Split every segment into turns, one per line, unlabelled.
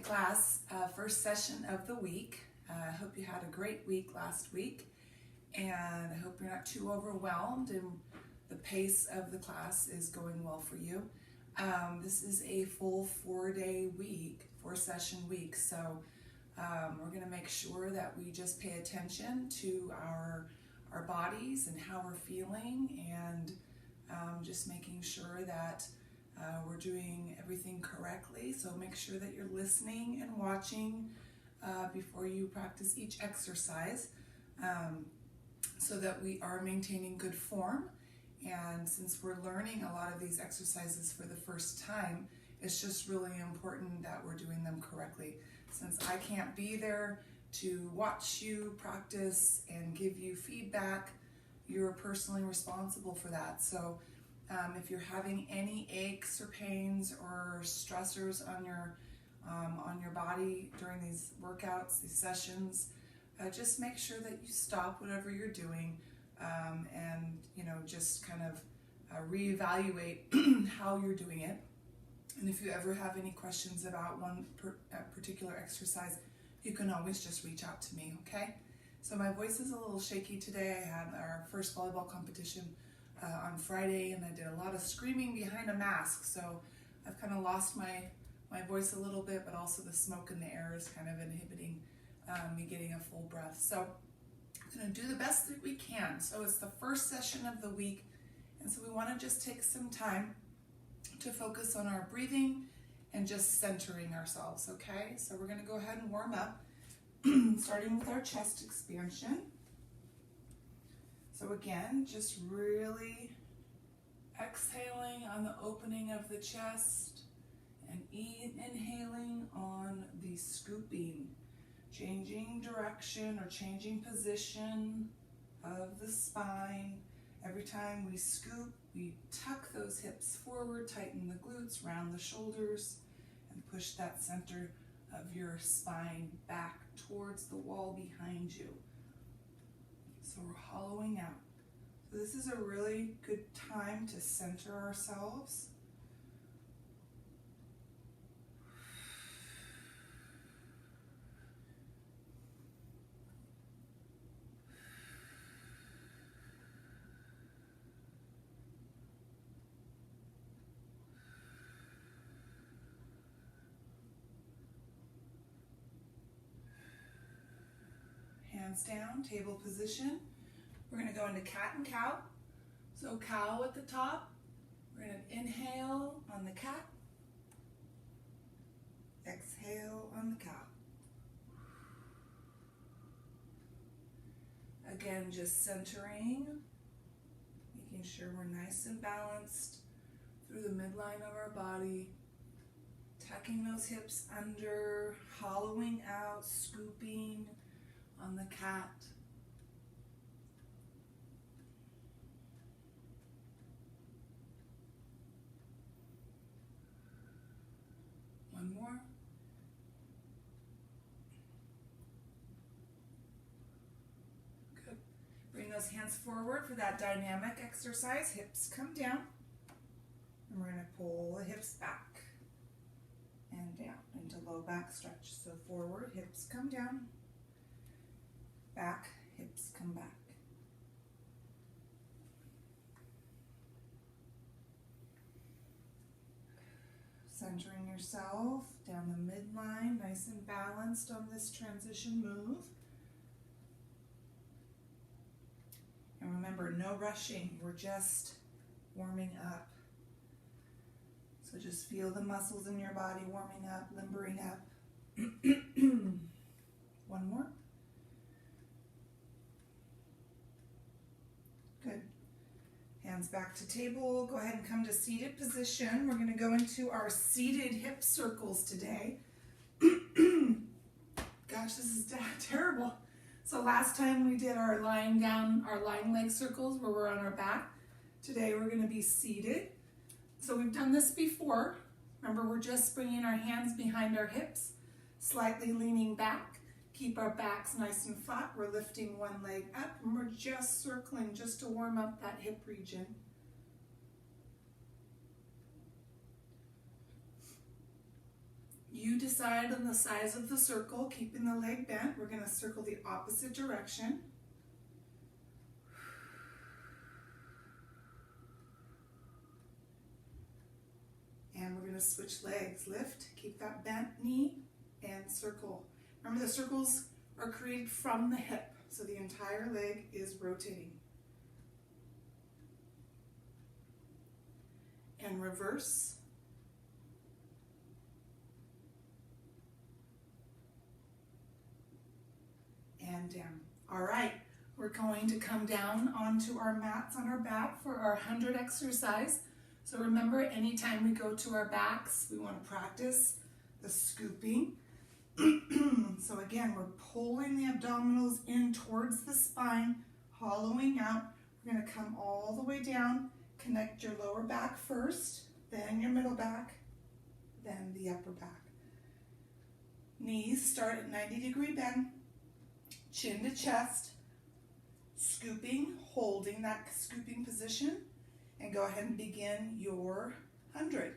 class, first session of the week. I hope you had a great week last week, and I hope you're not too overwhelmed and the pace of the class is going well for you. This is a full 4-day week, 4-session week, so we're going to make sure that we just pay attention to our bodies and how we're feeling, and just making sure that we're doing everything correctly. So make sure that you're listening and watching before you practice each exercise, so that we are maintaining good form. And since we're learning a lot of these exercises for the first time, it's just really important that we're doing them correctly. Since I can't be there to watch you practice and give you feedback, you're personally responsible for that. So if you're having any aches or pains or stressors on your body during these workouts, these sessions, just make sure that you stop whatever you're doing, and just kind of reevaluate how you're doing it. And if you ever have any questions about one particular exercise, you can always just reach out to me, okay? So my voice is a little shaky today. I had our first volleyball competition on Friday, and I did a lot of screaming behind a mask, so I've kind of lost my voice a little bit, but also the smoke in the air is kind of inhibiting me getting a full breath. So I'm going to do the best that we can. So it's the first session of the week, and so we want to just take some time to focus on our breathing and just centering ourselves, okay? So we're going to go ahead and warm up, starting with our chest expansion. So again, just really exhaling on the opening of the chest and inhaling on the scooping, changing direction or changing position of the spine. Every time we scoop, we tuck those hips forward, tighten the glutes, round the shoulders, and push that center of your spine back towards the wall behind you. So we're hollowing out. So this is a really good time to center ourselves. Hands down, table position. We're going to go into cat and cow. So cow at the top. We're going to inhale on the cat. Exhale on the cow. Again, just centering, making sure we're nice and balanced through the midline of our body. Tucking those hips under, hollowing out, scooping on the cat. One more. Good. Bring those hands forward for that dynamic exercise. Hips come down. And we're going to pull the hips back and down into low back stretch. So forward, hips come down. Back, hips come back. Centering yourself down the midline, nice and balanced on this transition move. And remember, no rushing, we're just warming up. So just feel the muscles in your body warming up, limbering up. One more. Good. Hands back to table. Go ahead and come to seated position. We're going to go into our seated hip circles today. Gosh, this is terrible. So last time we did our lying down, our lying leg circles where we're on our back. Today we're going to be seated. So we've done this before. Remember, we're just bringing our hands behind our hips, slightly leaning back. Keep our backs nice and flat. We're lifting one leg up and we're just circling just to warm up that hip region. You decide on the size of the circle, keeping the leg bent. We're going to circle the opposite direction. And we're going to switch legs. Lift, keep that bent knee, and circle. Remember, the circles are created from the hip, so the entire leg is rotating. And reverse. And down. All right, we're going to come down onto our mats on our back for our 100 exercise. So remember, anytime we go to our backs, we want to practice the scooping. So again, we're pulling the abdominals in towards the spine, hollowing out. We're going to come all the way down, connect your lower back first, then your middle back, then the upper back. Knees start at 90-degree bend, chin to chest, scooping, holding that scooping position, and go ahead and begin your 100.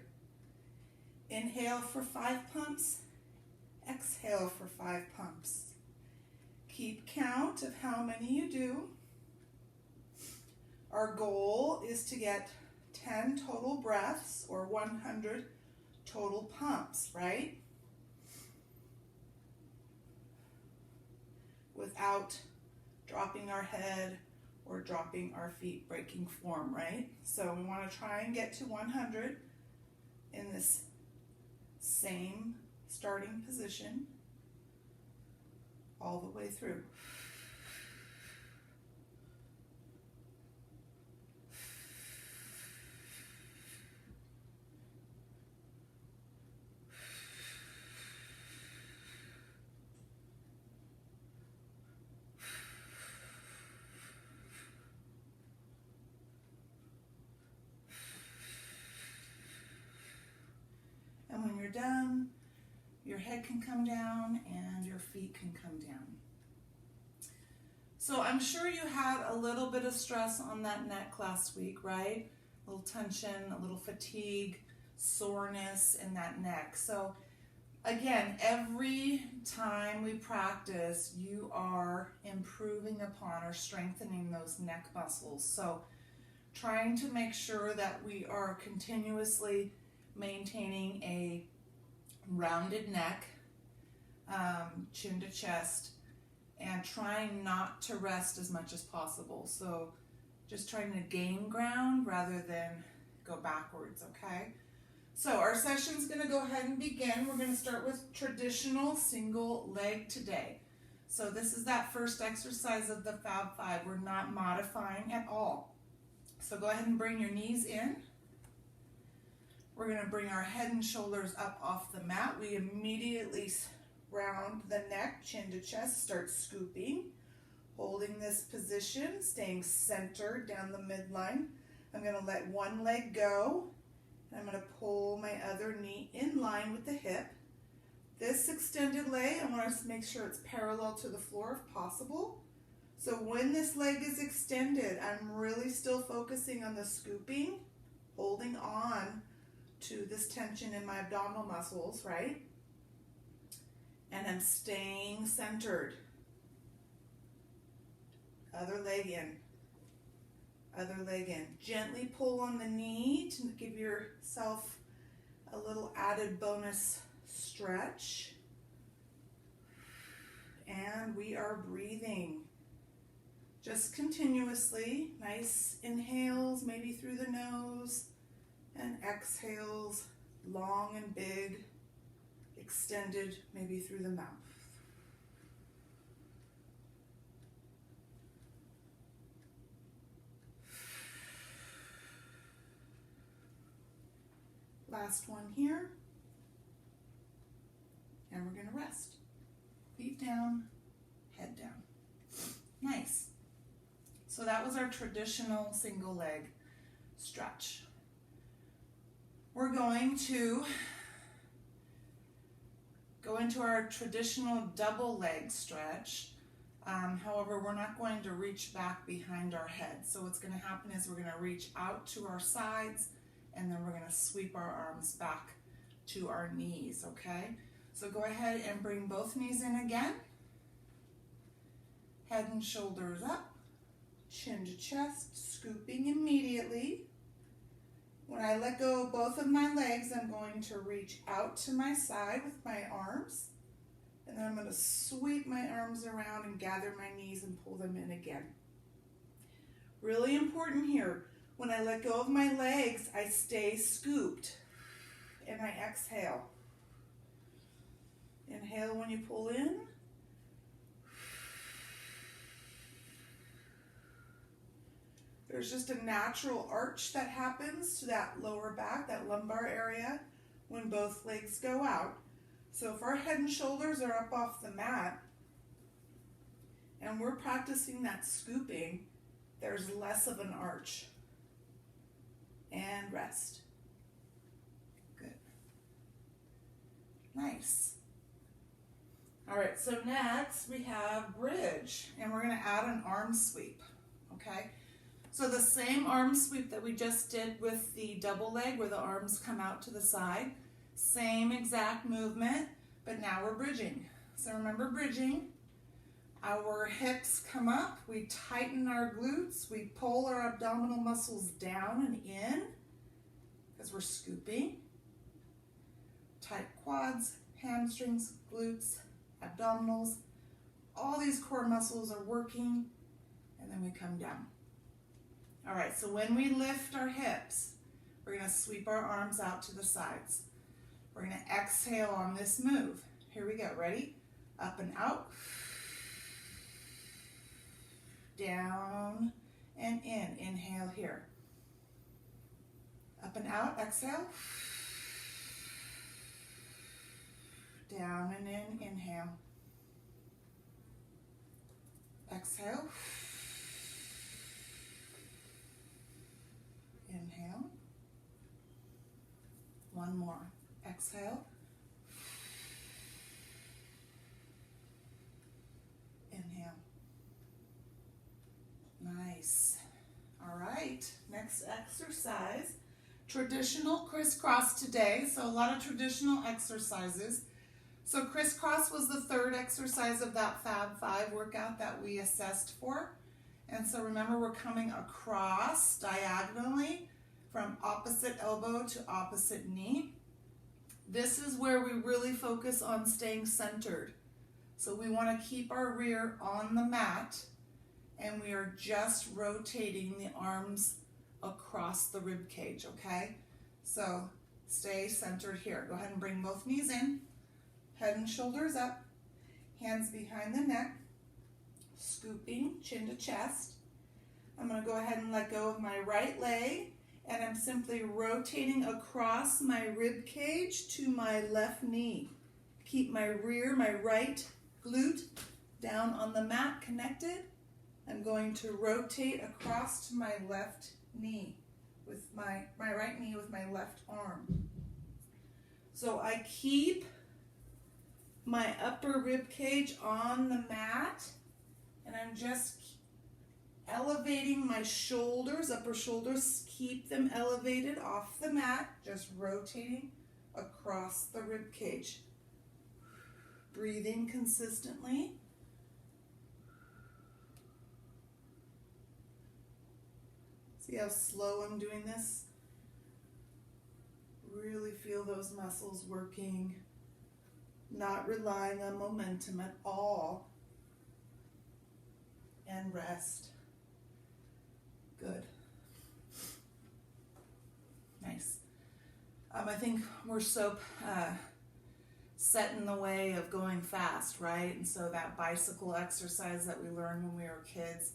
Inhale for 5 pumps, exhale for 5 pumps. Keep count of how many you do. Our goal is to get 10 total breaths or 100 total pumps, right? Without dropping our head or dropping our feet, breaking form, right? So we want to try and get to 100 in this same starting position all the way through. And when you're done, your head can come down and your feet can come down. So I'm sure you had a little bit of stress on that neck last week, right? A little tension, a little fatigue, soreness in that neck. So again, every time we practice, you are improving upon or strengthening those neck muscles. So trying to make sure that we are continuously maintaining a rounded neck, chin to chest, and trying not to rest as much as possible. So just trying to gain ground rather than go backwards, okay? So our session's going to go ahead and begin. We're going to start with traditional single leg today. So this is that first exercise of the Fab Five. We're not modifying at all. So go ahead and bring your knees in. We're going to bring our head and shoulders up off the mat. We immediately round the neck, chin to chest, start scooping. Holding this position, staying centered down the midline. I'm going to let one leg go. And I'm going to pull my other knee in line with the hip. This extended leg, I want to make sure it's parallel to the floor if possible. So when this leg is extended, I'm really still focusing on the scooping, holding on to this tension in my abdominal muscles, right? And I'm staying centered. Other leg in. Other leg in. Gently pull on the knee to give yourself a little added bonus stretch. And we are breathing. Just continuously. Nice inhales, maybe through the nose, and exhales, long and big, extended, maybe through the mouth. Last one here. And we're going to rest. Feet down, head down. Nice. So that was our traditional single leg stretch. We're going to go into our traditional double leg stretch. However, we're not going to reach back behind our head. So what's going to happen is we're going to reach out to our sides, and then we're going to sweep our arms back to our knees, okay? So go ahead and bring both knees in again. Head and shoulders up, chin to chest, scooping immediately. When I let go of both of my legs, I'm going to reach out to my side with my arms, and then I'm going to sweep my arms around and gather my knees and pull them in again. Really important here, when I let go of my legs, I stay scooped, and I exhale. Inhale when you pull in. There's just a natural arch that happens to that lower back, that lumbar area, when both legs go out. So if our head and shoulders are up off the mat, and we're practicing that scooping, there's less of an arch. And rest. Good. Nice. All right, so next we have bridge, and we're going to add an arm sweep, okay? So the same arm sweep that we just did with the double leg where the arms come out to the side, same exact movement, but now we're bridging. So remember bridging, our hips come up, we tighten our glutes, we pull our abdominal muscles down and in because we're scooping. Tight quads, hamstrings, glutes, abdominals, all these core muscles are working, and then we come down. All right, so when we lift our hips, we're going to sweep our arms out to the sides. We're going to exhale on this move. Here we go, ready? Up and out. Down and in. Inhale here. Up and out, exhale. Down and in, inhale. Exhale. Inhale. One more. Exhale. Inhale. Nice. All right. Next exercise. Traditional crisscross today. So a lot of traditional exercises. So crisscross was the third exercise of that Fab 5 workout that we assessed for. And so remember, we're coming across diagonally from opposite elbow to opposite knee. This is where we really focus on staying centered. So we want to keep our rear on the mat, and we are just rotating the arms across the rib cage, okay? So stay centered here. Go ahead and bring both knees in, head and shoulders up, hands behind the neck, scooping chin to chest. I'm going to go ahead and let go of my right leg, and I'm simply rotating across my rib cage to my left knee. Keep my rear, my right glute down on the mat connected. I'm going to rotate across to my left knee with my right knee with my left arm. So I keep my upper rib cage on the mat, and I'm just elevating my shoulders, upper shoulders, keep them elevated off the mat, just rotating across the rib cage. Breathing consistently. See how slow I'm doing this? Really feel those muscles working, not relying on momentum at all. And rest. Good. Nice. I think we're so set in the way of going fast, right? And so that bicycle exercise that we learned when we were kids,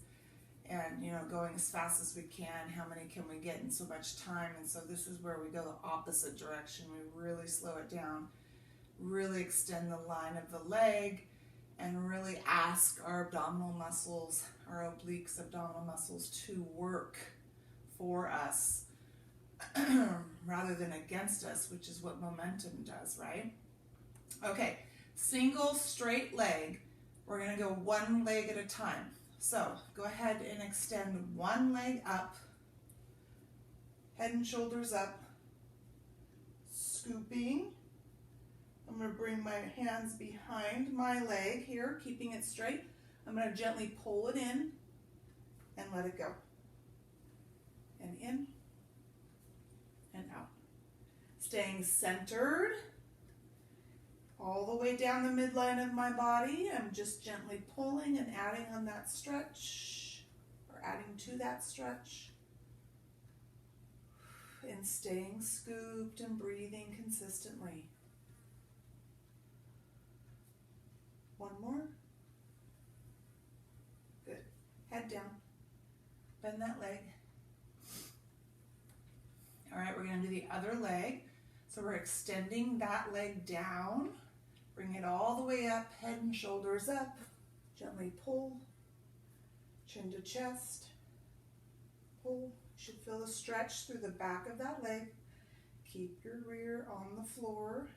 and going as fast as we can, how many can we get in so much time? And so this is where we go the opposite direction. We really slow it down, really extend the line of the leg, and really ask our abdominal muscles, our obliques, abdominal muscles to work for us rather than against us, which is what momentum does, right? Okay, single straight leg. We're going to go one leg at a time. So go ahead and extend one leg up, head and shoulders up, scooping. I'm going to bring my hands behind my leg here, keeping it straight. I'm going to gently pull it in and let it go. And in and out. Staying centered all the way down the midline of my body. I'm just gently pulling and adding on that stretch, or adding to that stretch. And staying scooped and breathing consistently. One more. Good. Head down. Bend that leg. All right, we're going to do the other leg. So we're extending that leg down. Bring it all the way up, head and shoulders up. Gently pull. Chin to chest. Pull. You should feel a stretch through the back of that leg. Keep your rear on the floor.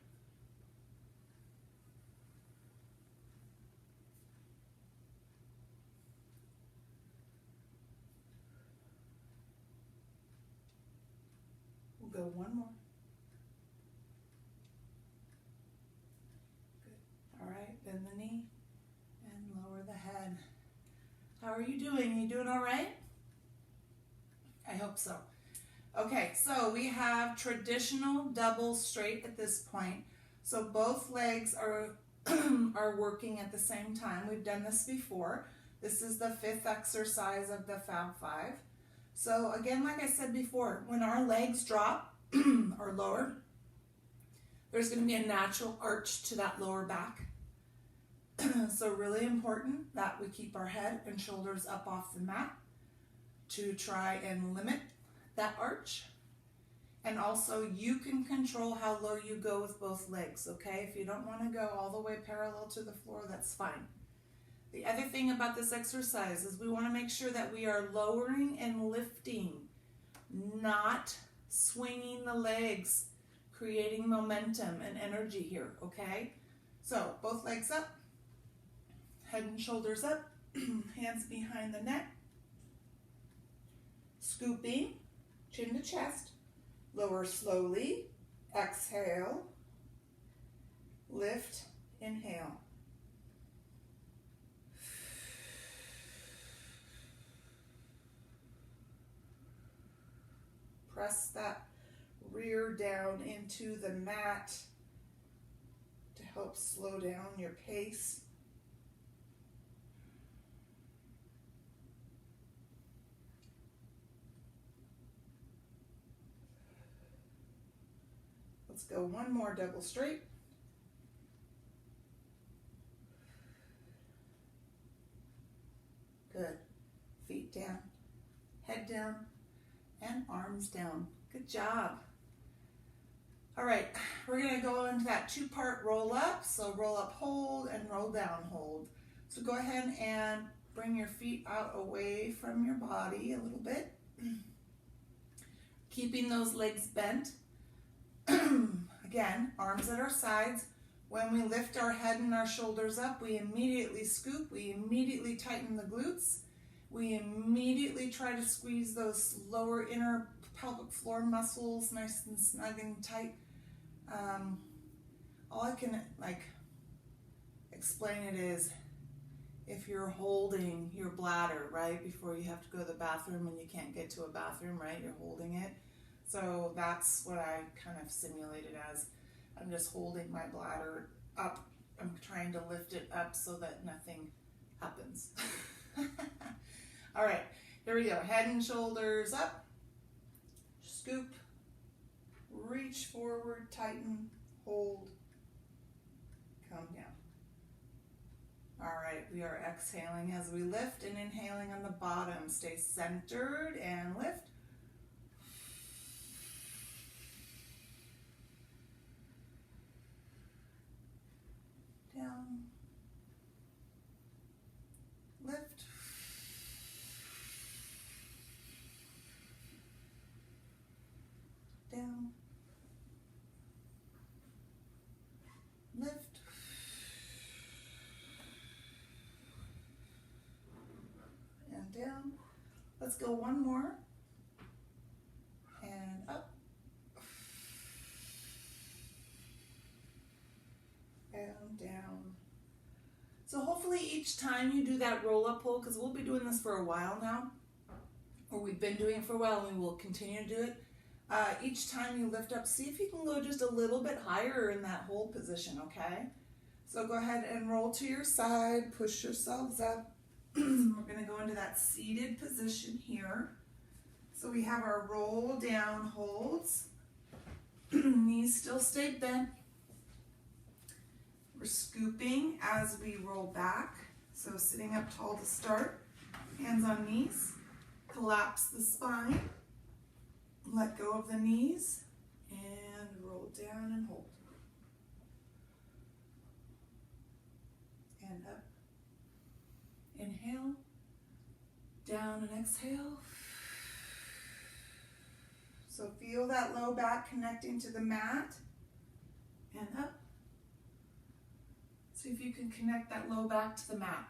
We'll go one more. Good. All right, bend the knee and lower the head. How are you doing? Are you doing all right? I hope so. Okay, so we have traditional double straight at this point. So both legs are are working at the same time. We've done this before. This is the 5th exercise of the Fab Five. So again, like I said before, when our legs drop or lower, there's going to be a natural arch to that lower back. So really important that we keep our head and shoulders up off the mat to try and limit that arch. And also you can control how low you go with both legs, okay? If you don't want to go all the way parallel to the floor, that's fine. The other thing about this exercise is we want to make sure that we are lowering and lifting, not swinging the legs, creating momentum and energy here, okay? So both legs up, head and shoulders up, hands behind the neck, scooping, chin to chest, lower slowly, exhale, lift, inhale. Press that rear down into the mat to help slow down your pace. Let's go one more double straight. Good. Feet down, head down, and arms down. Good job. All right, we're going to go into that 2-part roll up. So roll up, hold, and roll down, hold. So go ahead and bring your feet out away from your body a little bit. Keeping those legs bent. Again, arms at our sides. When we lift our head and our shoulders up, we immediately scoop, we immediately tighten the glutes. We immediately try to squeeze those lower inner pelvic floor muscles nice and snug and tight. All I can explain it is if you're holding your bladder, right, before you have to go to the bathroom and you can't get to a bathroom, right, you're holding it. So that's what I kind of simulated as. I'm just holding my bladder up. I'm trying to lift it up so that nothing happens. All right, here we go. Head and shoulders up. Scoop. Reach forward, tighten, hold, come down. All right, we are exhaling as we lift and inhaling on the bottom. Stay centered and lift. Down. Lift. Down. Lift. And down. Let's go one more. And up. down. So hopefully each time you do that roll-up pull, because we'll be doing this for a while now, or we've been doing it for a while and we will continue to do it, each time you lift up, see if you can go just a little bit higher in that hold position, okay? So go ahead and roll to your side, push yourselves up. We're going to go into that seated position here. So we have our roll down holds. Knees still stay bent. We're scooping as we roll back. So sitting up tall to start. Hands on knees. Collapse the spine. Let go of the knees. And roll down and hold. And up. Inhale. Down and exhale. So feel that low back connecting to the mat. And up. See if you can connect that low back to the mat.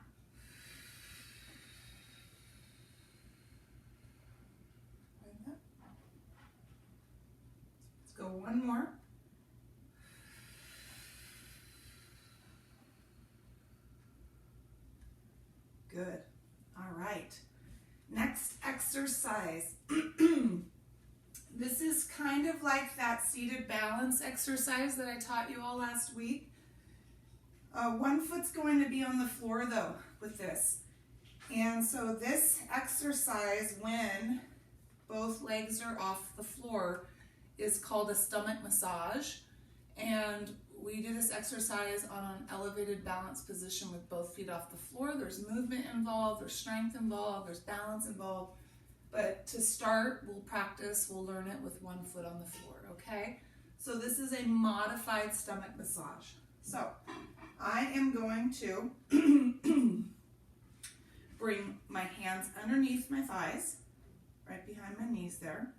And up. Let's go one more. Good. All right. Next exercise. This is kind of like that seated balance exercise that I taught you all last week. One foot's going to be on the floor though with this. And so this exercise, when both legs are off the floor, is called a stomach massage. And we do this exercise on an elevated balance position with both feet off the floor. There's movement involved, there's strength involved, there's balance involved. But to start, we'll practice, we'll learn it with one foot on the floor, okay? So this is a modified stomach massage. So I am going to bring my hands underneath my thighs, right behind my knees there.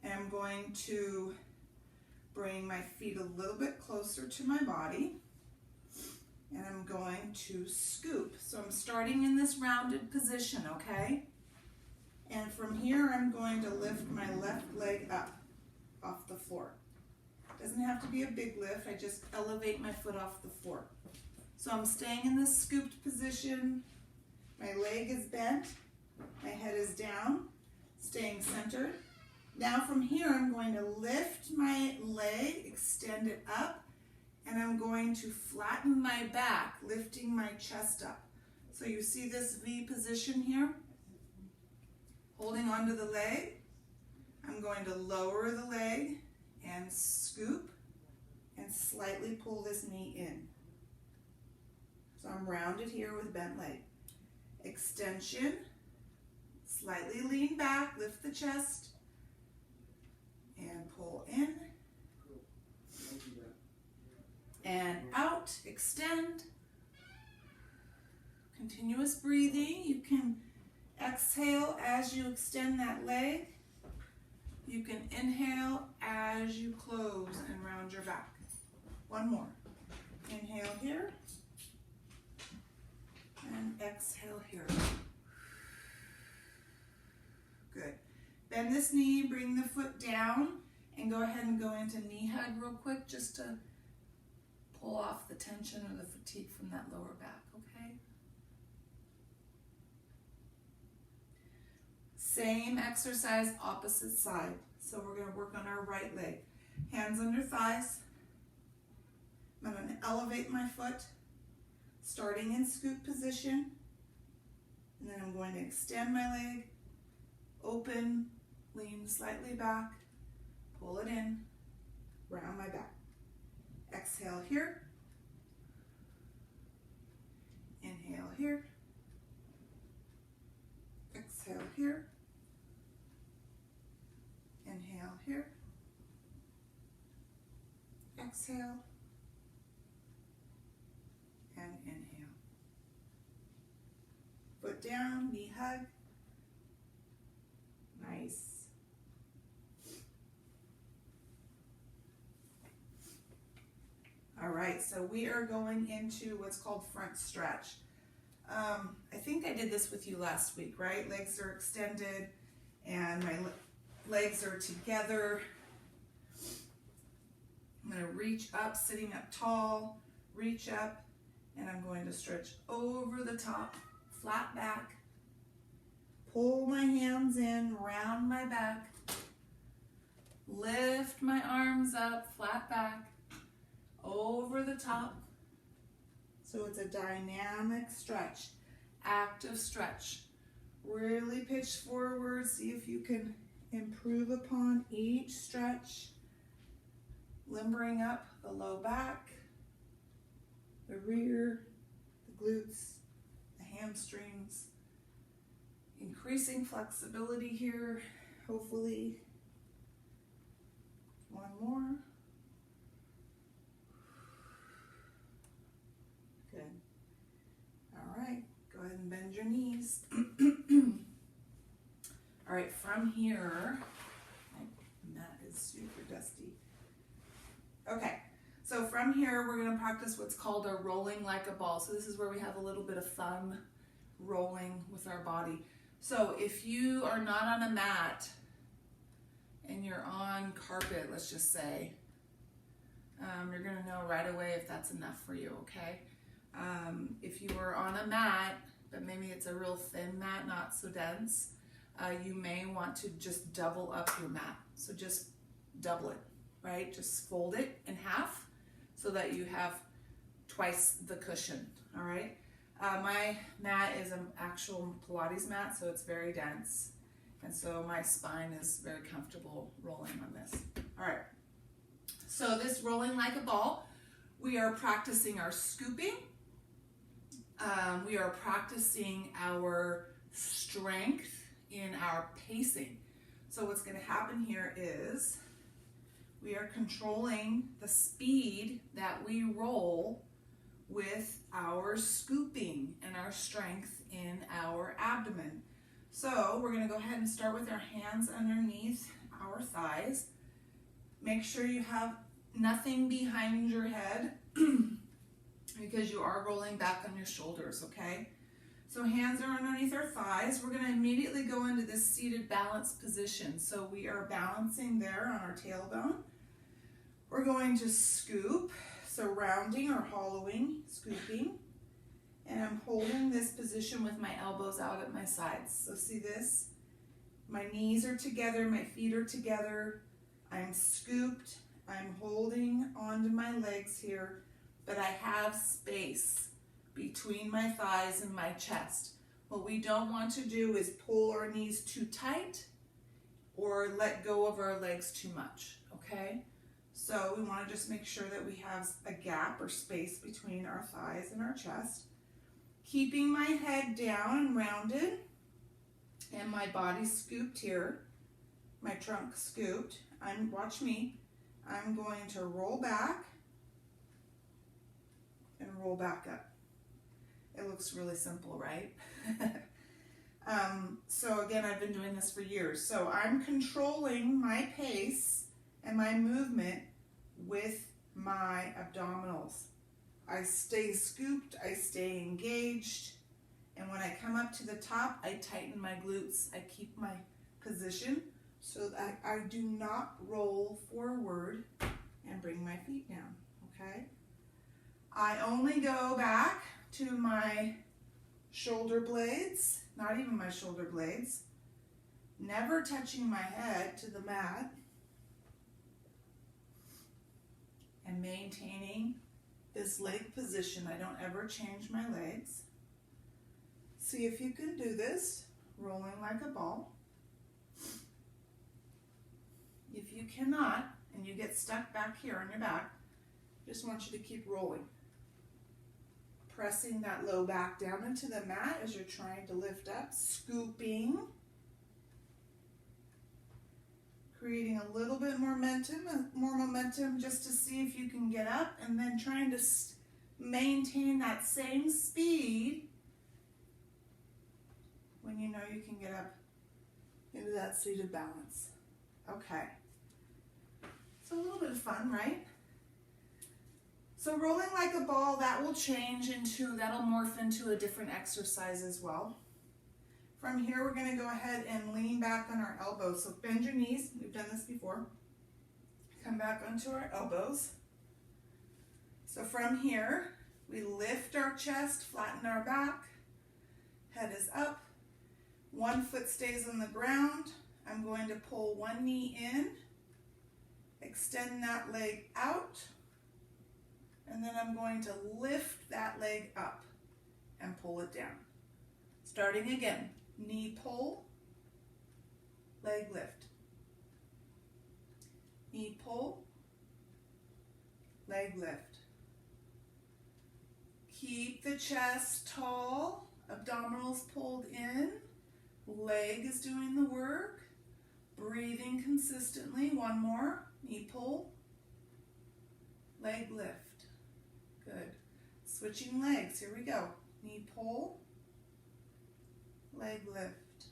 And I'm going to bring my feet a little bit closer to my body. And I'm going to scoop. So I'm starting in this rounded position, okay? And from here, I'm going to lift my left leg up off the floor. Doesn't have to be a big lift. I just elevate my foot off the floor. So I'm staying in this scooped position. My leg is bent. My head is down, staying centered. Now from here, I'm going to lift my leg, extend it up, and I'm going to flatten my back, lifting my chest up. So you see this V position here? Holding onto the leg, I'm going to lower the leg and scoop and slightly pull this knee in. So I'm rounded here with bent leg. Extension, slightly lean back, lift the chest, and pull in. And out, extend. Continuous breathing. You can exhale as you extend that leg. You can inhale as you close and round your back. One more. Inhale here. And exhale here. Good. Bend this knee, bring the foot down, and go ahead and go into knee hug real quick just to pull off the tension or the fatigue from that lower back, okay? Same exercise, opposite side. So we're going to work on our right leg. Hands under thighs. I'm going to elevate my foot, starting in scoop position. And then I'm going to extend my leg, open, lean slightly back, pull it in, round my back. Exhale here. Inhale here. Exhale here. Inhale here. Exhale. And inhale. Foot down, knee hug. Nice. All right, so we are going into what's called front stretch. I think I did this with you last week, right? Legs are extended and my legs are together. I'm going to reach up, sitting up tall, reach reach up, and I'm going to stretch over the top, flat back. Pull my hands in, round my back. Lift my arms up, flat back, over the top. So it's a dynamic stretch, active stretch. Really pitch forward, see if you can improve upon each stretch. Limbering up the low back, the rear, the glutes, the hamstrings. Increasing flexibility here, hopefully. One more. Good. All right, go ahead and bend your knees. All right, from here, my mat is super dusty. Okay, so from here, we're gonna practice what's called a rolling like a ball. So this is where we have a little bit of fun rolling with our body. So if you are not on a mat and you're on carpet, let's just say, you're gonna know right away if that's enough for you, okay? If you are on a mat, but maybe it's a real thin mat, not so dense, you may want to just double up your mat. So just double it, right? Just fold it in half so that you have twice the cushion, all right? My mat is an actual Pilates mat, so it's very dense. And so my spine is very comfortable rolling on this. All right, so this rolling like a ball, we are practicing our scooping. We are practicing our strength in our pacing. So what's gonna happen here is we are controlling the speed that we roll with our scooping and our strength in our abdomen. So we're gonna go ahead and start with our hands underneath our thighs. Make sure you have nothing behind your head because you are rolling back on your shoulders, okay? So hands are underneath our thighs. We're gonna immediately go into this seated balance position. So we are balancing there on our tailbone. We're going to scoop, so rounding or hollowing, scooping. And I'm holding this position with my elbows out at my sides. So see this? My knees are together, my feet are together. I'm scooped, I'm holding onto my legs here, but I have space between my thighs and my chest. What we don't want to do is pull our knees too tight or let go of our legs too much, okay? So we want to just make sure that we have a gap or space between our thighs and our chest. Keeping my head down and rounded and my body scooped here, my trunk scooped. Watch me, I'm going to roll back and roll back up. It looks really simple, right? So again, I've been doing this for years. So I'm controlling my pace and my movement with my abdominals. I stay scooped, I stay engaged, and when I come up to the top, I tighten my glutes. I keep my position so that I do not roll forward and bring my feet down, okay? I only go back to my shoulder blades, not even my shoulder blades, never touching my head to the mat, and maintaining this leg position. I don't ever change my legs. See if you can do this, rolling like a ball. If you cannot, and you get stuck back here on your back, just want you to keep rolling. Pressing that low back down into the mat as you're trying to lift up, scooping. Creating a little bit more momentum just to see if you can get up, and then trying to maintain that same speed when you know you can get up into that seated balance. Okay. So a little bit of fun, right? So rolling like a ball, that will change into, that'll morph into a different exercise as well. From here, we're gonna go ahead and lean back on our elbows. So bend your knees, we've done this before. Come back onto our elbows. So from here, We lift our chest, flatten our back, head is up, one foot stays on the ground. I'm going to pull one knee in, extend that leg out, and then I'm going to lift that leg up and pull it down. Starting again, knee pull, leg lift. Knee pull, leg lift. Keep the chest tall, abdominals pulled in, leg is doing the work, breathing consistently. One more, knee pull, leg lift. Good. Switching legs, here we go. Knee pull, leg lift.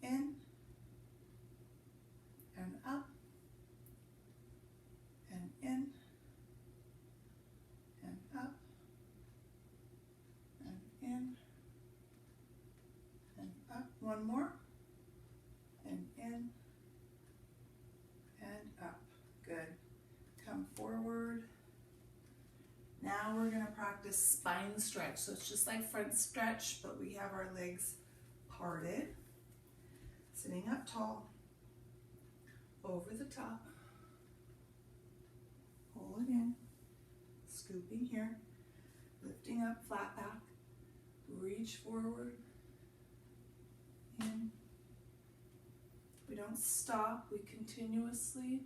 In and up and in and up and in and up. One more. And in and up. Good. Come forward. Now we're going to practice spine stretch. So it's just like front stretch, but we have our legs parted. Sitting up tall. Over the top. Pull it in. Scooping here. Lifting up, flat back. Reach forward. In. We don't stop. We continuously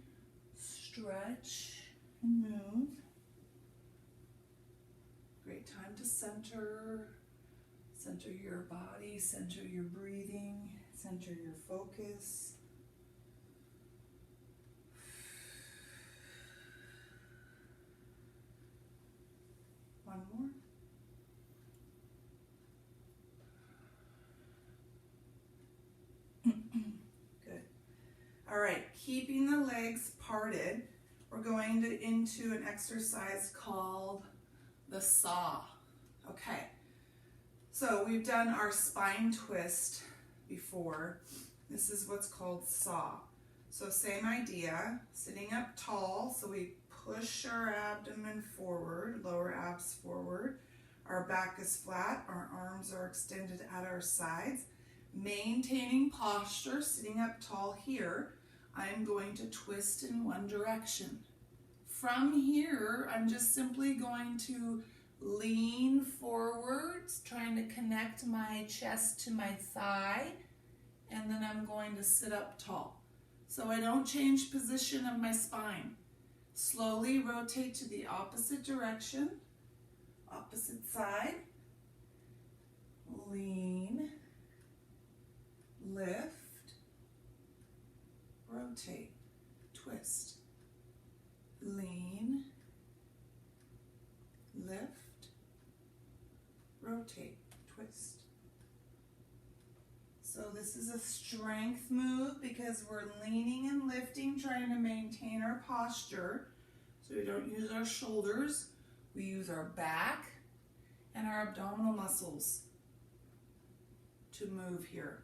stretch and move. Great time to center. Center your body, center your breathing, center your focus. One more. Good. All right, keeping the legs parted, we're going into an exercise called the saw. Okay, so we've done our spine twist before. This is what's called saw. So same idea, sitting up tall, so we push our abdomen forward, lower abs forward. Our back is flat, our arms are extended at our sides. Maintaining posture, sitting up tall here, I'm going to twist in one direction. From here, I'm just simply going to lean forwards, trying to connect my chest to my thigh, and then I'm going to sit up tall. So I don't change position of my spine. Slowly rotate to the opposite direction, opposite side, lean, lift, rotate, twist, lean, lift, rotate, twist. So this is a strength move because we're leaning and lifting, trying to maintain our posture. So we don't use our shoulders, we use our back and our abdominal muscles to move here.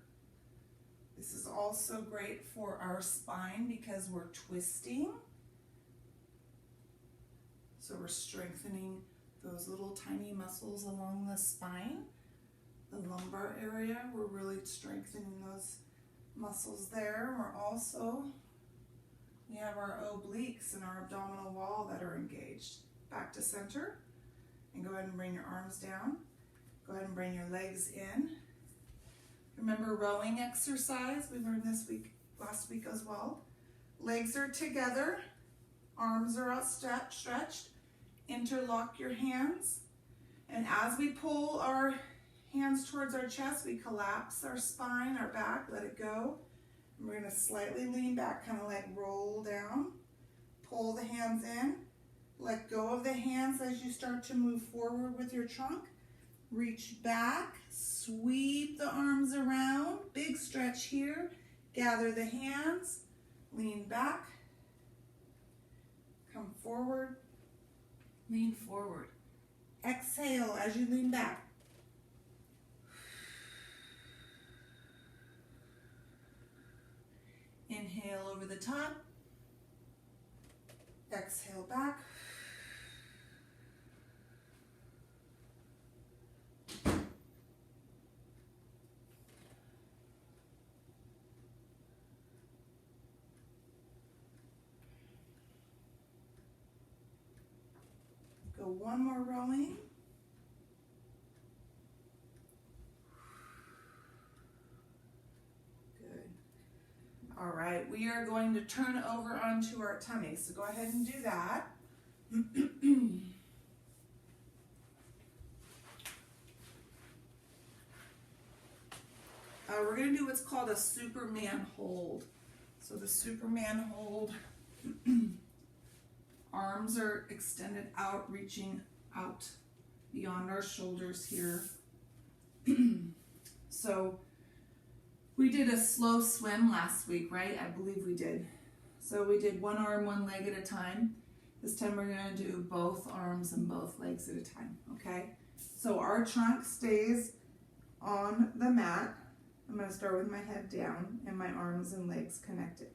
This is also great for our spine because we're twisting. So we're strengthening those little tiny muscles along the spine. The lumbar area, we're really strengthening those muscles there. We have our obliques and our abdominal wall that are engaged. Back to center, and go ahead and bring your arms down. Go ahead and bring your legs in. Remember rowing exercise, we learned this last week as well. Legs are together, arms are outstretched. Interlock your hands, and as we pull our hands towards our chest, we collapse our spine, our back, let it go. And we're going to slightly lean back, kind of like roll down. Pull the hands in. Let go of the hands as you start to move forward with your trunk. Reach back, sweep the arms around, big stretch here. Gather the hands, lean back, come forward, lean forward. Exhale as you lean back. Inhale over the top. Exhale back. Go one more rowing. Good. All right, we are going to turn over onto our tummy. So go ahead and do that. We're going to do what's called a Superman hold. So the Superman hold, arms are extended out, reaching out beyond our shoulders here. So we did a slow swim last week, right? I believe we did. So we did one arm, one leg at a time. This time we're going to do both arms and both legs at a time, okay? So our trunk stays on the mat. I'm going to start with my head down and my arms and legs connected.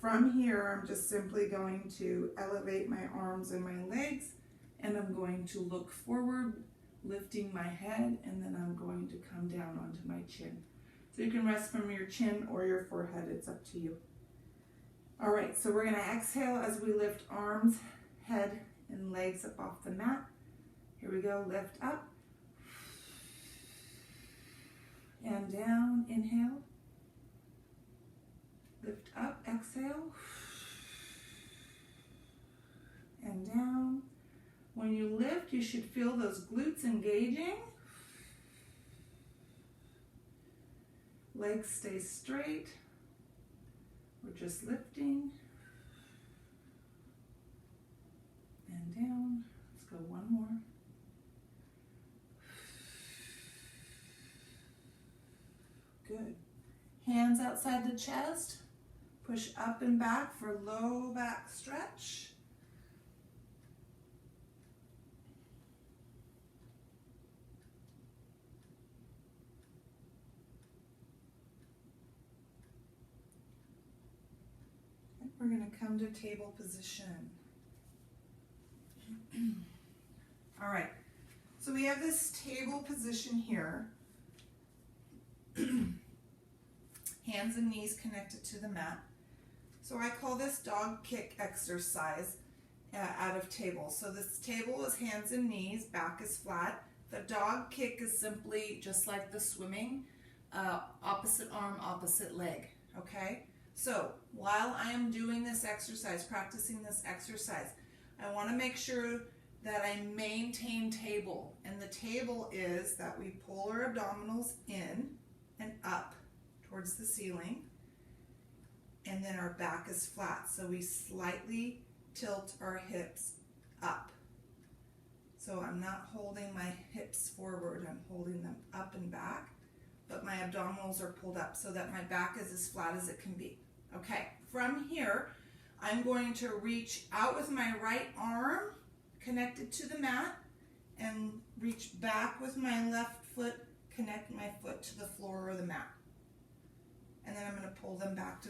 From here, I'm just simply going to elevate my arms and my legs, and I'm going to look forward, lifting my head, and then I'm going to come down onto my chin. So you can rest from your chin or your forehead, it's up to you. All right, so we're going to exhale as we lift arms, head, and legs up off the mat. Here we go, lift up. And down, inhale. Lift up, exhale. And down. When you lift, you should feel those glutes engaging. Legs stay straight. We're just lifting. And down. Let's go one more. Good. Hands outside the chest. Push up and back for low back stretch. We're going to come to table position. All right. So we have this table position here. Hands and knees connected to the mat. So I call this dog kick exercise out of table. So this table is hands and knees, back is flat. The dog kick is simply just like the swimming, opposite arm, opposite leg, okay? So while I am doing this exercise, practicing this exercise, I want to make sure that I maintain table. And the table is that we pull our abdominals in and up towards the ceiling, and then our back is flat. So we slightly tilt our hips up. So I'm not holding my hips forward, I'm holding them up and back, but my abdominals are pulled up so that my back is as flat as it can be. Okay, from here, I'm going to reach out with my right arm connected to the mat and reach back with my left foot, connect my foot to the floor or the mat. And then I'm going to pull them back to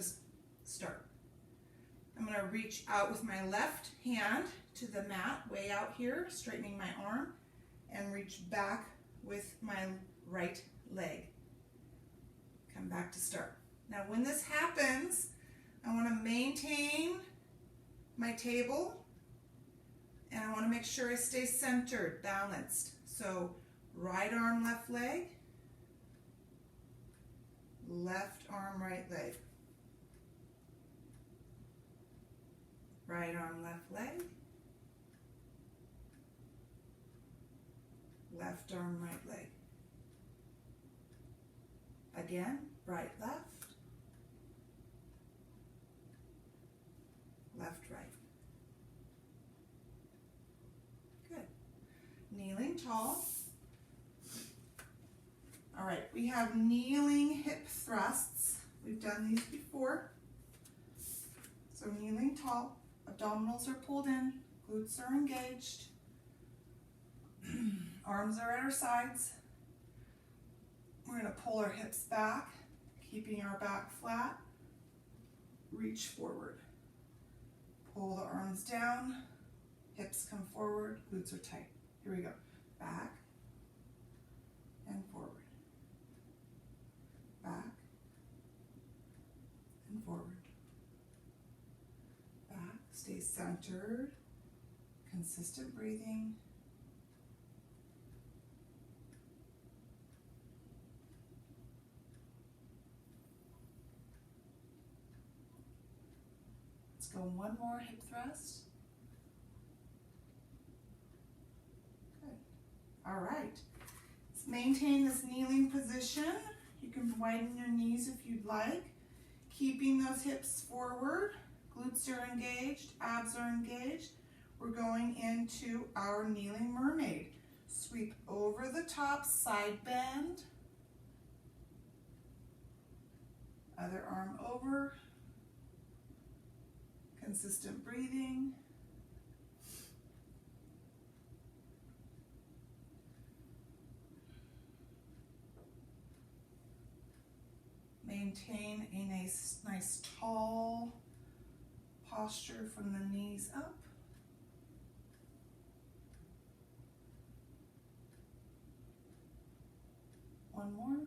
start. I'm going to reach out with my left hand to the mat, way out here, straightening my arm, and reach back with my right leg. Come back to start. Now when this happens, I want to maintain my table, and I want to make sure I stay centered, balanced. So right arm, left leg, left arm, right leg. Right arm, left leg. Left arm, right leg. Again, right, left. Left, right. Good. Kneeling tall. All right, we have kneeling hip thrusts. We've done these before. So kneeling tall, abdominals are pulled in, glutes are engaged, arms are at our sides. We're going to pull our hips back, keeping our back flat. Reach forward. Pull the arms down, hips come forward, glutes are tight. Here we go. Back and forward. Back and forward. Back, stay centered. Consistent breathing. Let's go one more hip thrust. Good. All right. Let's maintain this kneeling position. You can widen your knees if you'd like. Keeping those hips forward. Glutes are engaged, abs are engaged. We're going into our kneeling mermaid. Sweep over the top, side bend. Other arm over. Consistent breathing. Maintain a nice tall posture from the knees up. One more.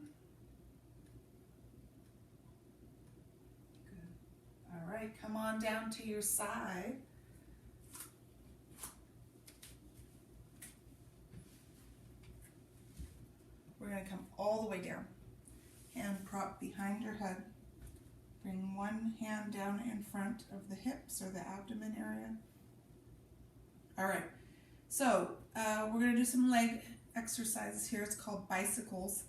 Good. All right, come on down to your side. We're going to come all the way down. Hand prop behind your head. Bring one hand down in front of the hips or the abdomen area. All right, so we're going to do some leg exercises here. It's called bicycles.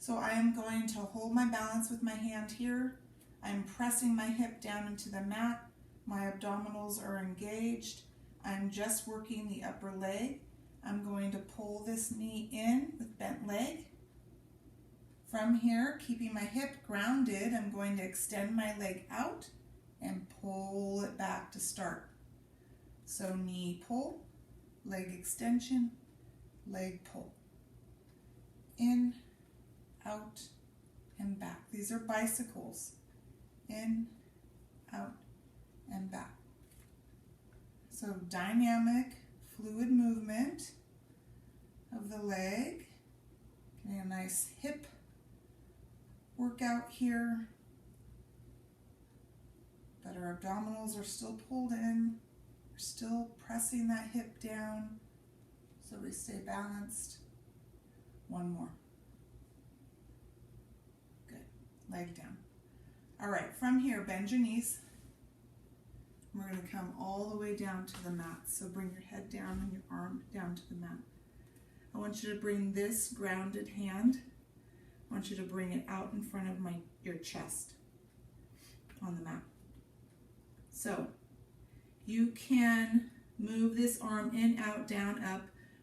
So I am going to hold my balance with my hand here. I'm pressing my hip down into the mat. My abdominals are engaged. I'm just working the upper leg. I'm going to pull this knee in with bent leg. From here, keeping my hip grounded, I'm going to extend my leg out and pull it back to start. So knee pull, leg extension, leg pull. In, out, and back. These are bicycles. In, out, and back. So dynamic, fluid movement of the leg. Getting a nice hip workout here. But our abdominals are still pulled in. We're still pressing that hip down so we stay balanced. One more. Good. Leg down. All right, from here, bend your knees. We're going to come all the way down to the mat. So bring your head down and your arm down to the mat. I want you to bring this grounded hand. I want you to bring it out in front of your chest on the mat. So you can move this arm in, out, down, up,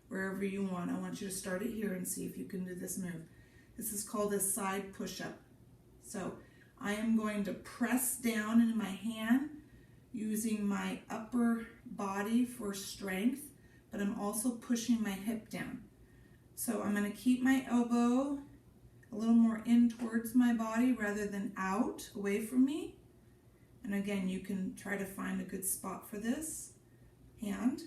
wherever you want. I want you to start it here and see if you can do this move. This is called a side push-up. So I am going to press down into my hand using my upper body for strength, but I'm also pushing my hip down. So I'm going to keep my elbow a little more in towards my body rather than out, away from me. And again, you can try to find a good spot for this hand.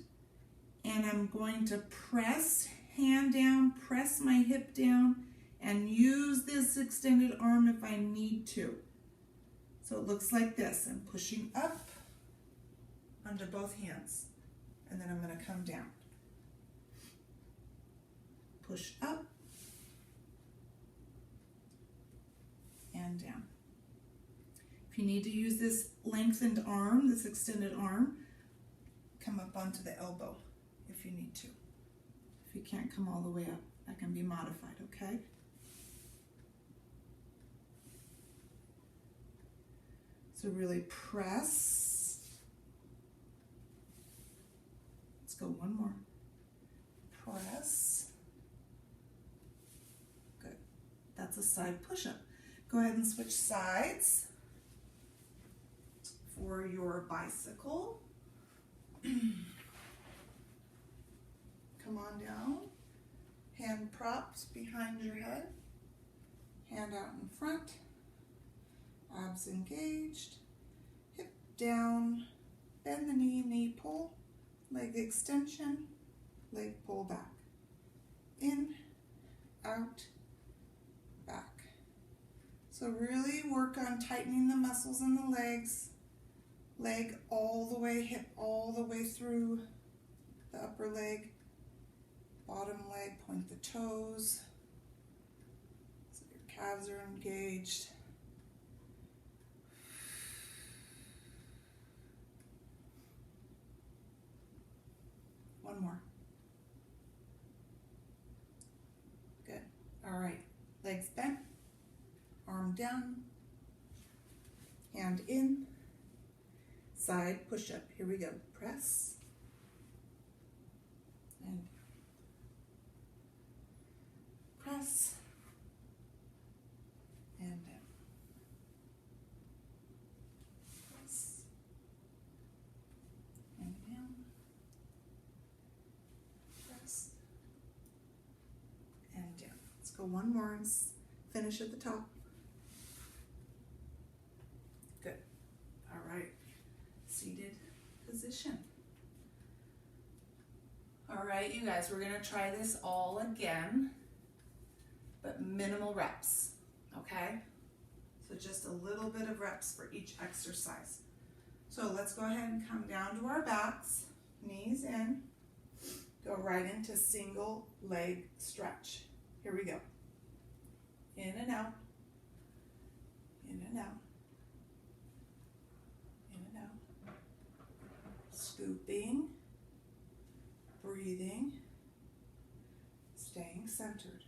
And I'm going to press hand down, press my hip down, and use this extended arm if I need to. So it looks like this. I'm pushing up onto both hands, and then I'm going to come down. Push up and down. If you need to use this lengthened arm, this extended arm, come up onto the elbow if you need to. If you can't come all the way up, that can be modified, okay? So really press. Let's go one more. Press. Good. That's a side push-up. Go ahead and switch sides for your bicycle. Come on down. Hand props behind your head. Hand out in front. Abs engaged. Hip down. Bend the knee, knee pull. Leg extension. Leg pull back. In, out, back. So really work on tightening the muscles in the legs. Leg all the way, hip all the way through. the upper leg, bottom leg, point the toes, so your calves are engaged. One more. Good. All right, legs bent, arm down, hand in, side push-up. Here we go. Press and press and down. Press and down. Press and down. Let's go one more and finish at the top. Good. All right. Seated position. All right, you guys, we're gonna try this all again, but minimal reps, okay? So just a little bit of reps for each exercise. So let's go ahead and come down to our backs, knees in, go right into single leg stretch. Here we go. In and out, in and out, in and out. Scooping, breathing, staying centered.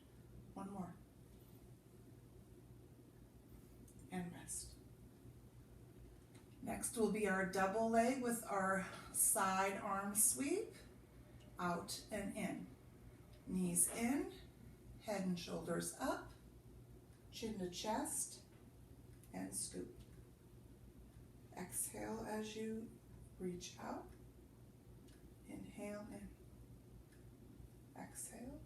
One more. And rest. Next will be our double leg with our side arm sweep, out and in. Knees in, head and shoulders up, chin to chest, and scoop. Exhale as you reach out. Inhale in. Exhale.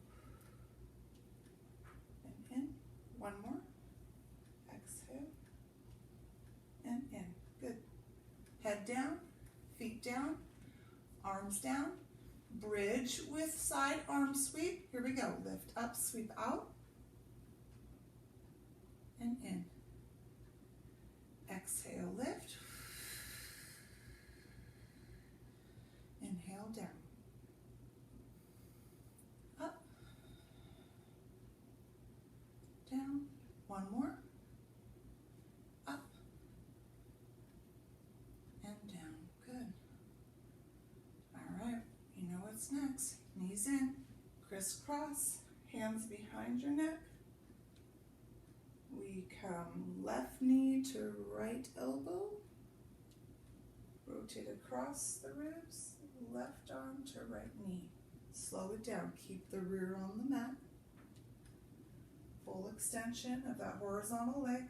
And in. One more. Exhale. And in. Good. Head down, feet down, arms down. Bridge with side arm sweep. Here we go. Lift up, sweep out. And in. Exhale, lift. Inhale, down. Up. Down. One more. Up. And down. Good. All right. You know what's next. Knees in. Crisscross. Hands behind your neck. We come left knee to right elbow. Rotate across the ribs. Left arm to right knee. Slow it down. Keep the rear on the mat. Full extension of that horizontal leg.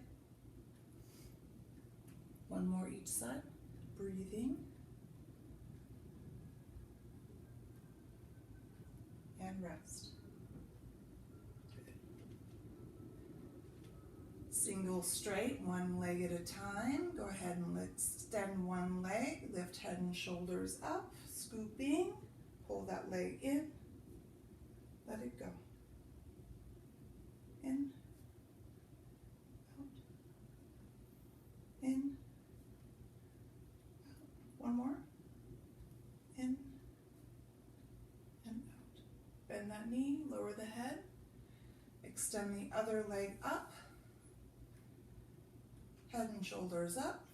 One more each side. Breathing. And rest. Good. Single straight, one leg at a time. Go ahead and extend one leg. Lift head and shoulders up. Scooping. Pull that leg in. Let it go. In. Out. In. Out. One more. In. And out. Bend that knee. Lower the head. Extend the other leg up. Head and shoulders up.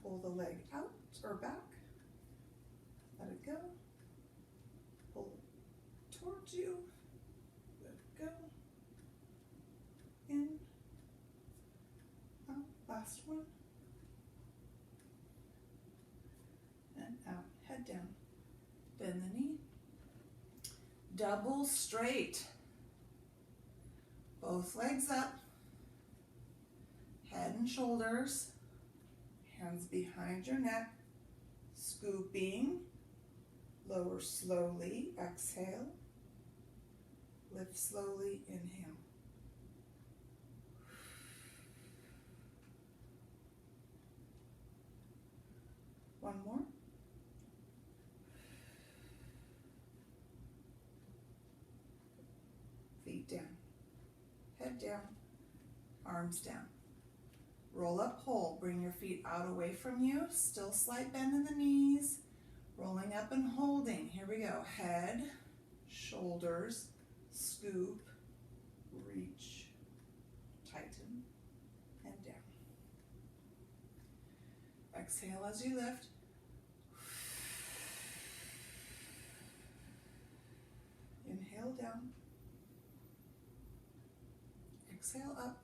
Pull the leg out or back. Let it go. Pull it towards you. Let it go. In. Out. Last one. And out. Head down. Bend the knee. Double straight. Both legs up. Head and shoulders. Hands behind your neck. Scooping. Lower slowly. Exhale. Lift slowly. Inhale. One more. Feet down. Head down. Arms down. Roll up whole. Bring your feet out away from you. Still slight bend in the knees. Rolling up and holding. Here we go. Head, shoulders, scoop, reach, tighten, and down. Exhale as you lift. Inhale down. Exhale up.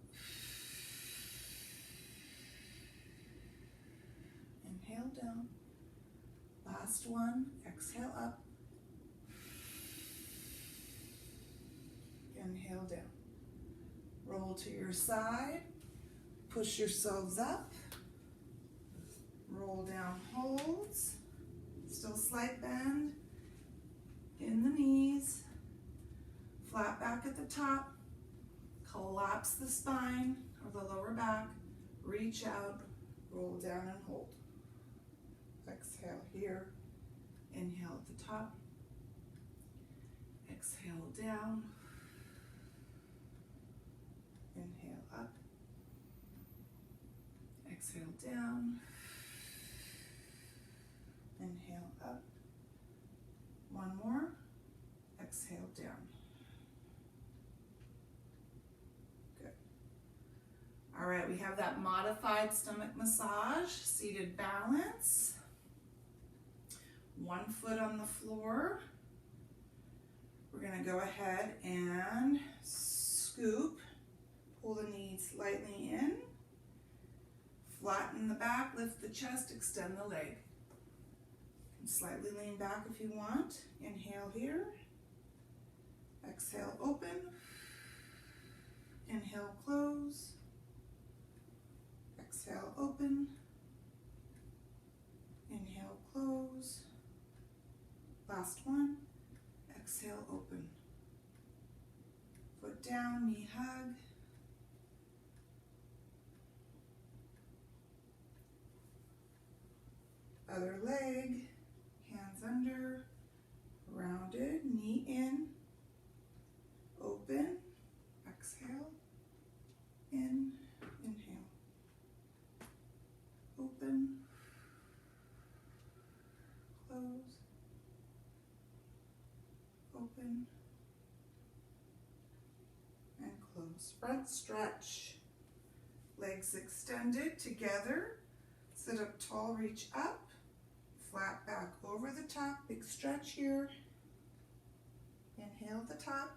Inhale down. Last one. Exhale up. Inhale down. Roll to your side. Push yourselves up. Roll down, holds. Still slight bend in the knees. Flat back at the top. Collapse the spine or the lower back. Reach out, roll down and hold. Exhale here. Inhale at the top. Exhale down. Inhale up. Exhale down. Inhale up. One more. Exhale down. Good. All right, we have that modified stomach massage, seated balance. One foot on the floor. We're going to go ahead and scoop. Pull the knees slightly in. Flatten the back, lift the chest, extend the leg. And slightly lean back if you want. Inhale here. Exhale, open. Inhale, close. Exhale, open. Inhale, close. Last one. Exhale, open. Foot down, knee hug. Other leg, hands under, rounded, knee in, open, exhale, in, inhale, open, close, open, and close. Front stretch, legs extended together, sit up tall, reach up. Flat back over the top, big stretch here. Inhale at the top.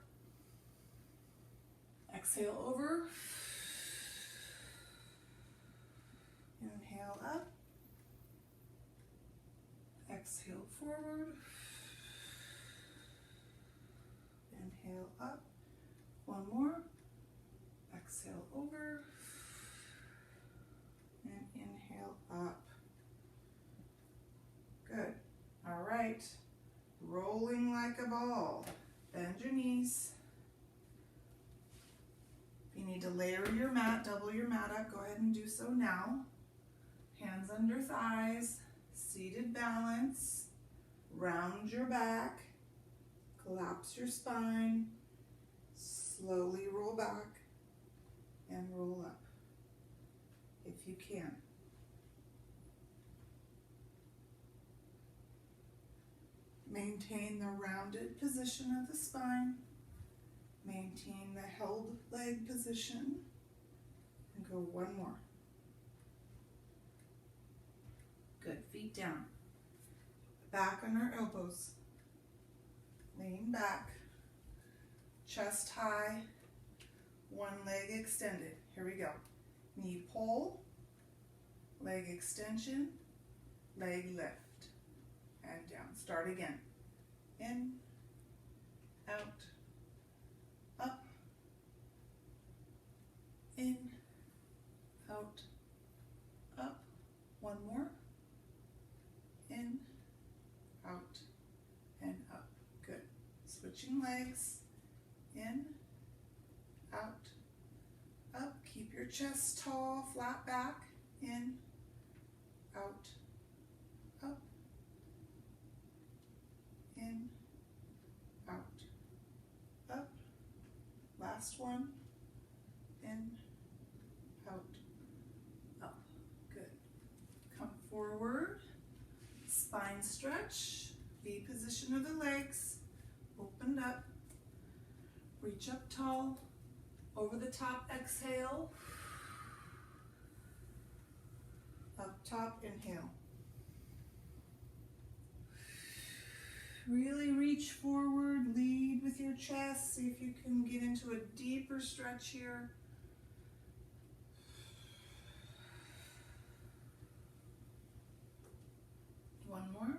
Exhale over. Inhale up. Exhale forward. Inhale up. One more. Exhale over. And inhale up. Good. All right. Rolling like a ball. Bend your knees. If you need to layer your mat, double your mat up, go ahead and do so now. Hands under thighs. Seated balance. Round your back. Collapse your spine. Slowly roll back and roll up if you can. Maintain the rounded position of the spine. Maintain the held leg position. And go one more. Good. Feet down. Back on our elbows. Lean back. Chest high. One leg extended. Here we go. Knee pull. Leg extension. Leg lift. And down. Start again. In, out, up, in, out, up. One more. In, out, and up. Good. Switching legs. In, out, up. Keep your chest tall, flat back. In, out, up. In, out, up. Last one. In, out, up. Good. Come forward. Spine spine stretch. V position of the legs, opened up. Reach up tall. Over the top, exhale. Up top, inhale. Really reach forward, lead with your chest. See if you can get into a deeper stretch here. One more.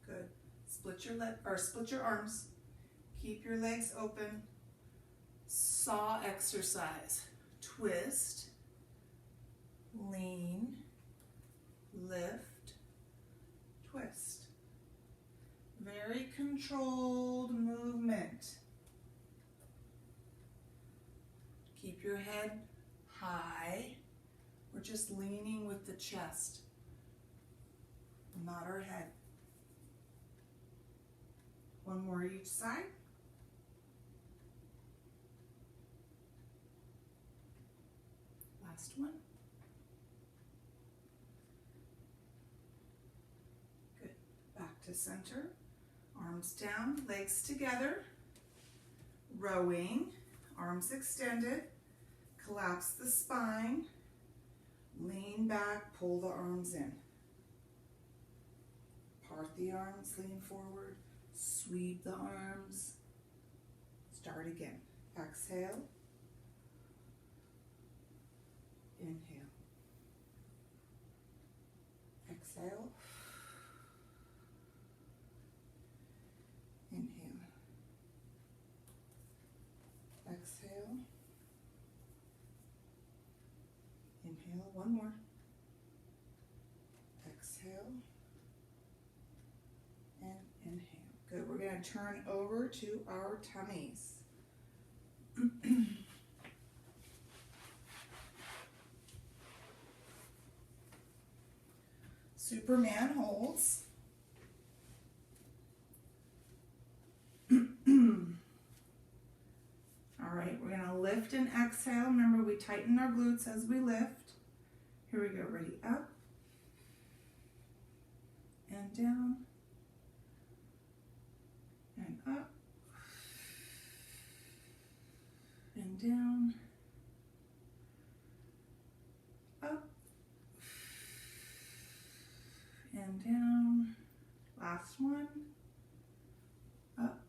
Good. Split your arms. Keep your legs open. Saw exercise. Twist. Lean, lift, twist. Very controlled movement. Keep your head high. We're just leaning with the chest, not our head. One more each side. Last one. To center, arms down, legs together, rowing, arms extended, collapse the spine, lean back, pull the arms in. Part the arms, lean forward, sweep the arms. Start again. Exhale, inhale, exhale. Inhale, exhale, inhale, one more, exhale, and inhale. Good, we're going to turn over to our tummies. Superman holds. All right, we're going to lift and exhale. Remember, we tighten our glutes as we lift. Here we go. Ready? Up and down and up and down, up and down. Last one. Up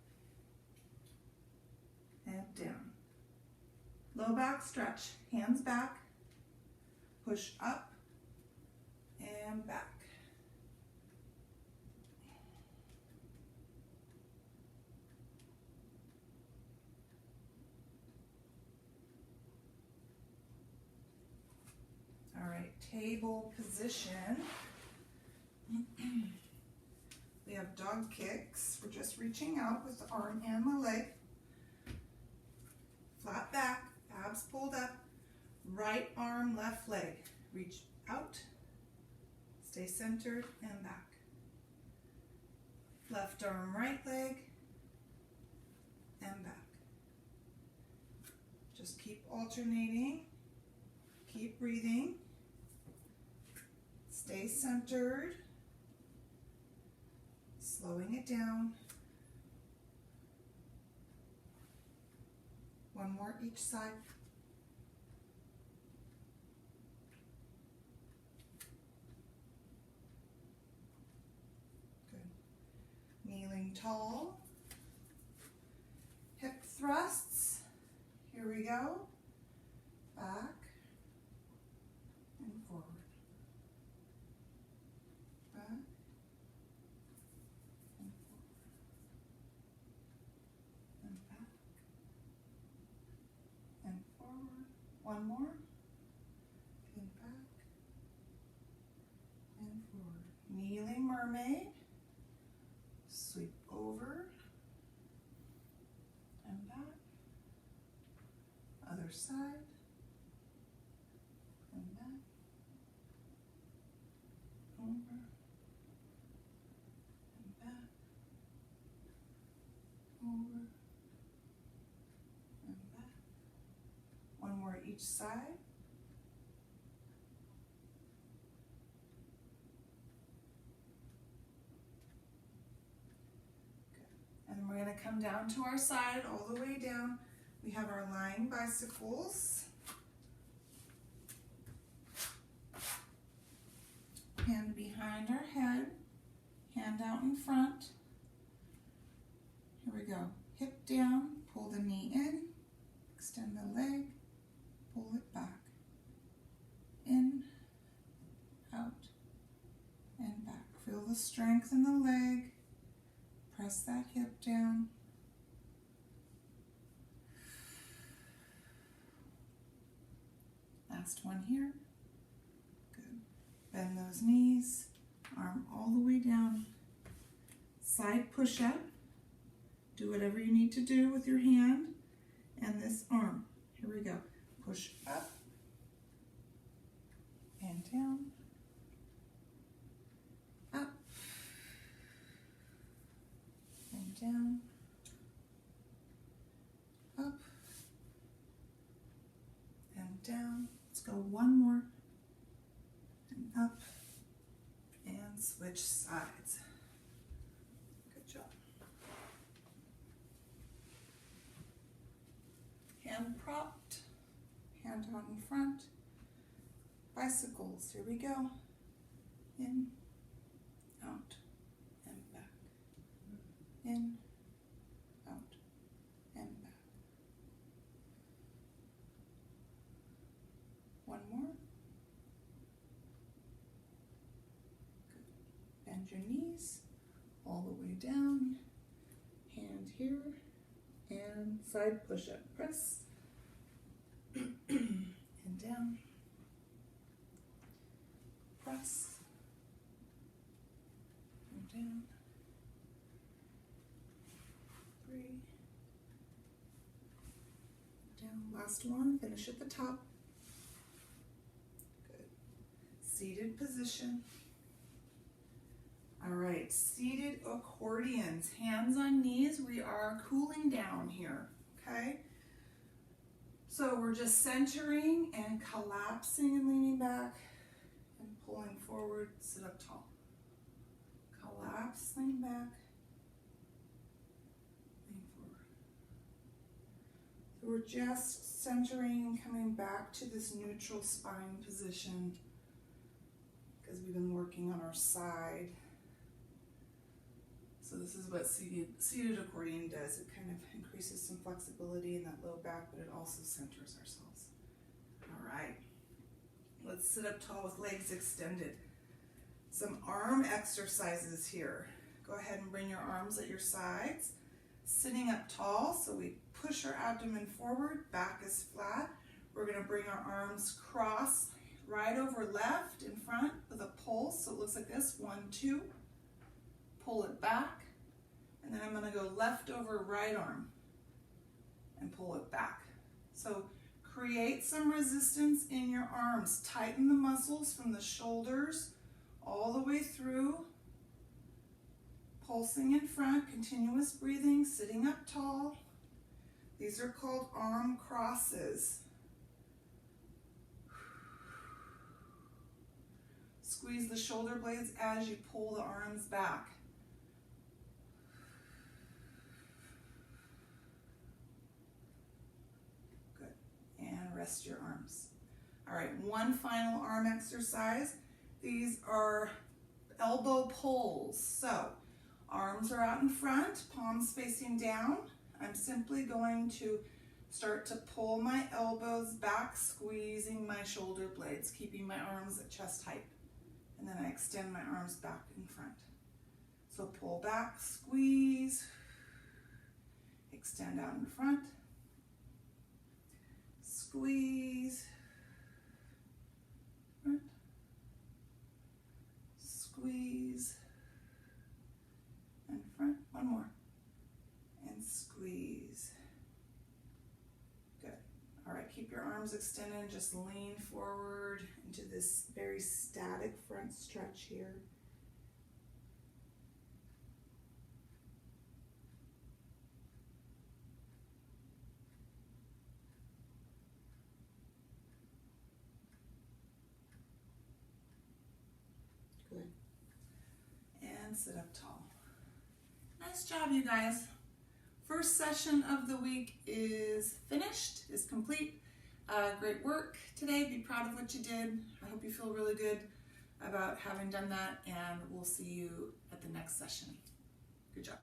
and down. Low back stretch, hands back, push up and back. All right, table position. We have dog kicks. We're just reaching out with the arm and the leg. Flat back, abs pulled up, right arm, left leg. Reach out, stay centered and back. Left arm, right leg, and back. Just keep alternating, keep breathing, stay centered, slowing it down. One more each side. Good. Kneeling tall. Hip thrusts. Here we go. Back and forward. Back and forward. And back and forward. One more. And back and forward. Kneeling mermaid. Sweep over and back. Other side. And back. Over and back. Over and back. One more each each side. Good. And then we're going to come down to our side, all the way down. We have our lying bicycles. Hand behind our head, hand out in front. Here we go. Hip down, pull the knee in, extend the leg, pull it back. In, out, and back. Feel the strength in the leg. Press that hip down. Last one here. Good. Bend those knees, arm all the way down. Side push-up. Do whatever you need to do with your hand and this arm. Here we go. Push up and down, up and down, up and down. Let's go one more, and up, and switch sides. Good job. Hand propped, hand out in front. Bicycles, here we go. In, out, and back. In, out, and back. One more. Good. Bend your knees all the way down. Hand here. And side push-up. Press. And down. Press. And down. 3. Down. Last one. Finish at the top. Good. Seated position. All right, seated accordions, hands on knees. We are cooling down here, okay? So we're just centering and collapsing and leaning back and pulling forward, sit up tall. Collapse, lean back, lean forward. So we're just centering, coming back to this neutral spine position because we've been working on our side. So this is what seated accordion does. It kind of increases some flexibility in that low back, but it also centers ourselves. All right, let's sit up tall with legs extended. Some arm exercises here. Go ahead and bring your arms at your sides. Sitting up tall, so we push our abdomen forward, back is flat. We're gonna bring our arms cross, right over left in front with a pulse, so it looks like this, 1, 2. Pull it back, and then I'm going to go left over right arm and pull it back. So create some resistance in your arms. Tighten the muscles from the shoulders all the way through. Pulsing in front, continuous breathing, sitting up tall. These are called arm crosses. Squeeze the shoulder blades as you pull the arms back. Rest your arms. All right, one final arm exercise. These are elbow pulls. So arms are out in front, palms facing down. I'm simply going to start to pull my elbows back, squeezing my shoulder blades, keeping my arms at chest height. And then I extend my arms back in front. So pull back, squeeze, extend out in front. Squeeze, front, squeeze, and front, one more, and squeeze. Good. All right, keep your arms extended, just lean forward into this very static front stretch here. sit up tall. Nice job, you guys. First session of the week is finished, is complete. Great work today. Be proud of what you did. I hope you feel really good about having done that, and we'll see you at the next session. Good job.